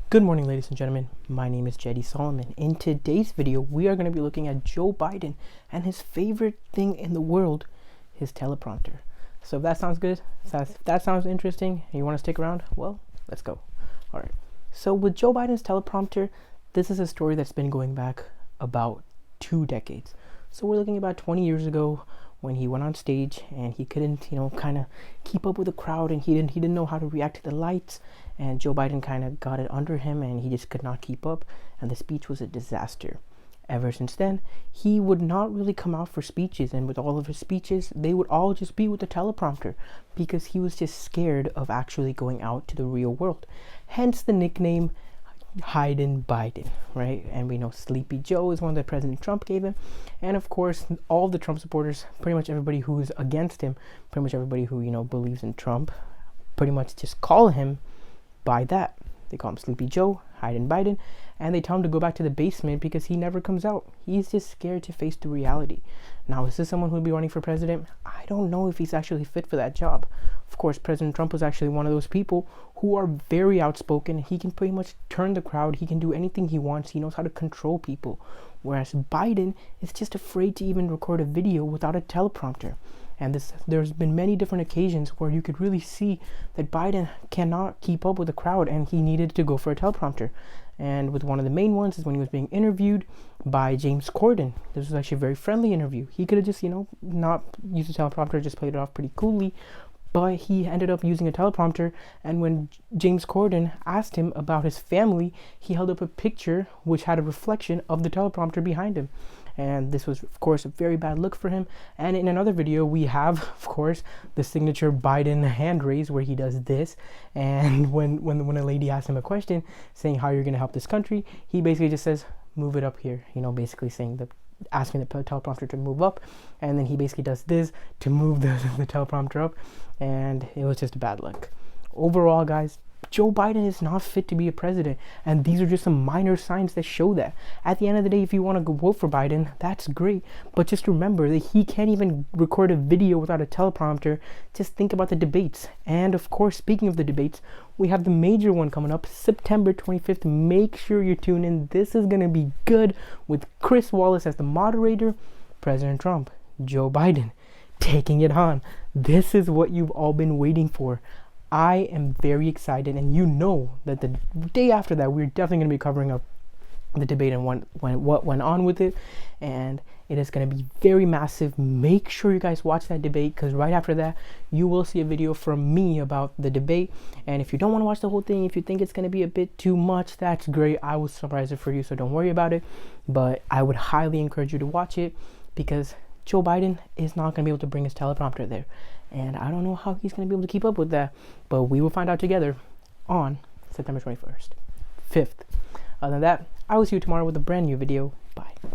Good morning, ladies and gentlemen. My name is Jedi Solomon. In today's video, we are going to be looking at Joe Biden and his favorite thing in the world, his teleprompter. So if that sounds good, if that sounds interesting, and you want to stick around, well, let's go. All right. So with Joe Biden's teleprompter, this is a story that's been going back about 2 decades. So we're looking about 20 years ago when he went on stage and he couldn't, kind of keep up with the crowd, and he didn't know how to react to the lights, and Joe Biden kind of got it under him and he just could not keep up, and the speech was a disaster. Ever since then, he would not really come out for speeches, and with all of his speeches, they would all just be with the teleprompter because he was just scared of actually going out to the real world. Hence the nickname Hiding Biden, right? And we know Sleepy Joe is one that President Trump gave him. And of course, all the Trump supporters, pretty much everybody who's against him, pretty much everybody who, believes in Trump, pretty much just call him by that. They call him Sleepy Joe, Hiding Biden, and they tell him to go back to the basement because he never comes out. He's just scared to face the reality. Now, is this someone who would be running for president? I don't know if he's actually fit for that job. Of course, President Trump was actually one of those people who are very outspoken. He can pretty much turn the crowd. He can do anything he wants. He knows how to control people. Whereas Biden is just afraid to even record a video without a teleprompter. And there's been many different occasions where you could really see that Biden cannot keep up with the crowd and he needed to go for a teleprompter. And with one of the main ones is when he was being interviewed by James Corden. This was actually a very friendly interview. He could have just, not used a teleprompter, just played it off pretty coolly. But he ended up using a teleprompter, and when James Corden asked him about his family, he held up a picture which had a reflection of the teleprompter behind him. And this was, of course, a very bad look for him. And in another video, we have, of course, the signature Biden hand raise where he does this. And when a lady asks him a question saying how you're going to help this country, he basically just says, move it up here, basically saying that, asking the teleprompter to move up, and then he basically does this to move the teleprompter up, and it was just a bad look. Overall, guys, Joe Biden is not fit to be a president, and these are just some minor signs that show that. At the end of the day, if you want to go vote for Biden, that's great, but just remember that he can't even record a video without a teleprompter. Just think about the debates. And of course, speaking of the debates, we have the major one coming up September 25th. Make sure you tune in. This is going to be good, with Chris Wallace as the moderator, President Trump, Joe Biden taking it on. This is what you've all been waiting for. I am very excited, and that the day after that, we're definitely going to be covering up the debate and what went on with it, and it is going to be very massive. Make sure you guys watch that debate, because right after that, you will see a video from me about the debate. And if you don't want to watch the whole thing, if you think it's going to be a bit too much, that's great. I will summarize it for you, so don't worry about it. But I would highly encourage you to watch it, because Joe Biden is not going to be able to bring his teleprompter there. And I don't know how he's going to be able to keep up with that, but we will find out together on September 21st, 5th. Other than that, I will see you tomorrow with a brand new video.